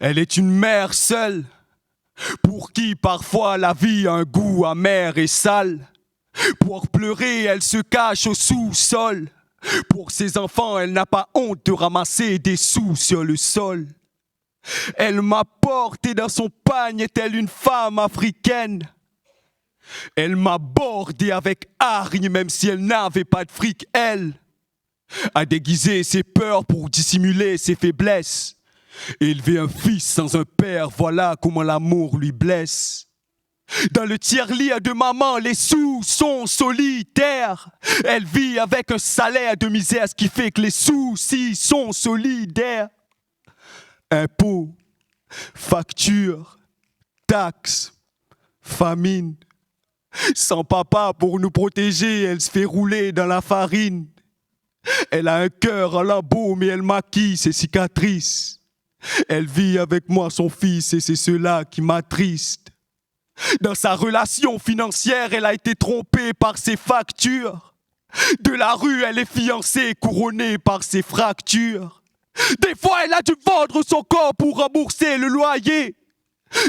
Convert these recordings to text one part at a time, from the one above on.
Elle est une mère seule, pour qui parfois la vie a un goût amer et sale. Pour pleurer, elle se cache au sous-sol. Pour ses enfants, elle n'a pas honte de ramasser des sous sur le sol. Elle m'a porté dans son pagne telle une femme africaine. Elle m'a bordé avec hargne même si elle n'avait pas de fric, elle. A déguisé ses peurs pour dissimuler ses faiblesses. Élever un fils sans un père, voilà comment l'amour lui blesse. Dans le tiers-lit de maman, les sous sont solitaires. Elle vit avec un salaire de misère, ce qui fait que les soucis sont solidaires. Impôts, factures, taxes, famine. Sans papa pour nous protéger, elle se fait rouler dans la farine. Elle a un cœur en lambeaux, mais elle maquille ses cicatrices. Elle vit avec moi son fils et c'est cela qui m'attriste. Dans sa relation financière, elle a été trompée par ses factures. De la rue, elle est fiancée, couronnée par ses fractures. Des fois, elle a dû vendre son corps pour rembourser le loyer.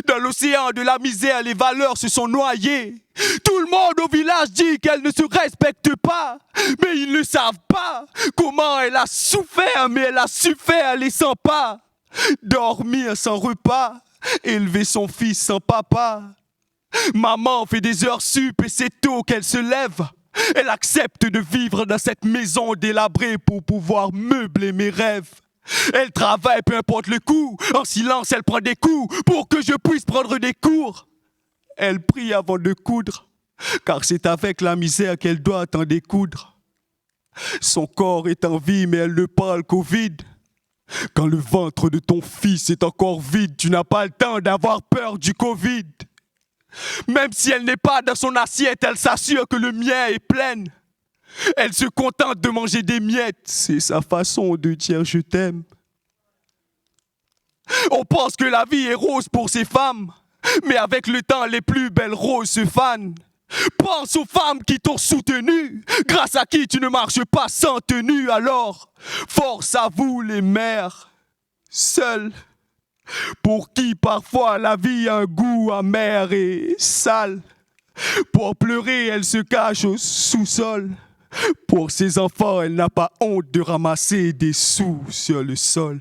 Dans l'océan de la misère, les valeurs se sont noyées. Tout le monde au village dit qu'elle ne se respecte pas. Mais ils ne savent pas comment elle a souffert, mais elle a su faire les 100 pas. Dormir sans repas, élever son fils sans papa. Maman fait des heures sup et c'est tôt qu'elle se lève. Elle accepte de vivre dans cette maison délabrée pour pouvoir meubler mes rêves. Elle travaille peu importe le coût. En silence, elle prend des coups pour que je puisse prendre des cours. Elle prie avant de coudre, car c'est avec la misère qu'elle doit en découdre. Son corps est en vie, mais elle ne parle qu'au vide. Quand le ventre de ton fils est encore vide, tu n'as pas le temps d'avoir peur du Covid. Même si elle n'est pas dans son assiette, elle s'assure que le mien est plein. Elle se contente de manger des miettes, c'est sa façon de dire je t'aime. On pense que la vie est rose pour ces femmes, mais avec le temps, les plus belles roses se fanent. Pense aux femmes qui t'ont soutenu, grâce à qui tu ne marches pas sans tenue. Alors, force à vous les mères, seules, pour qui parfois la vie a un goût amer et sale. Pour pleurer, elle se cache au sous-sol. Pour ses enfants, elle n'a pas honte de ramasser des sous sur le sol.